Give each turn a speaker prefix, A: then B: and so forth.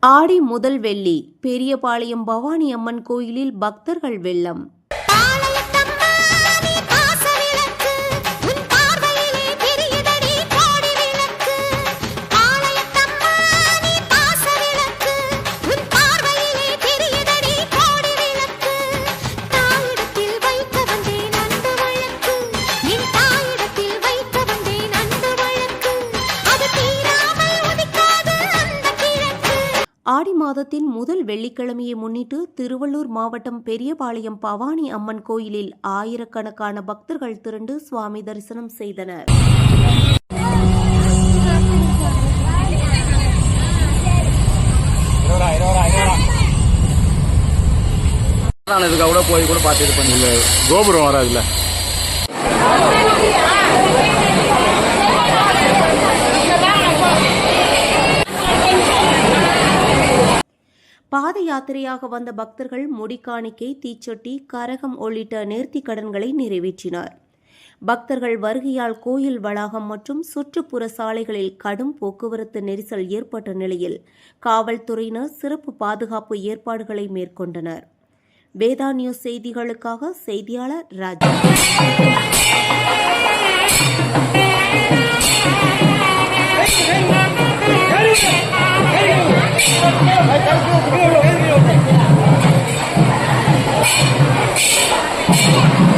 A: ஆடி முதல் வெள்ளி பெரியபாளையம் பவானி அம்மன் கோயிலில் பக்தர்கள் வெள்ளம். ஆடி மாதத்தின் முதல் வெள்ளிக்கிழமையை முன்னிட்டு திருவள்ளூர் மாவட்டம் பெரியபாளையம் பவானி அம்மன் கோயிலில் ஆயிரக்கணக்கான பக்தர்கள் திரண்டு சுவாமி தரிசனம் செய்தனர்.
B: கோபுரம் வராதுல்ல.
A: பாத யாத்திரையாக வந்த பக்தர்கள் முடிக்காணிக்கை, தீச்சட்டி, கரகம் உள்ளிட்ட நேர்த்தி கடன்களை நிறைவேற்றினர். பக்தர்கள் வருகையால் கோயில் வளாகம் மற்றும் சுற்றுப்புற சாலைகளில் கடும் போக்குவரத்து நெரிசல் ஏற்பட்ட நிலையில் காவல்துறையினர் சிறப்பு பாதுகாப்பு ஏற்பாடுகளை மேற்கொண்டனர். வேதா நியூஸ் செய்திகளுக்காக செய்தியாளர் ராஜா.
C: Hey,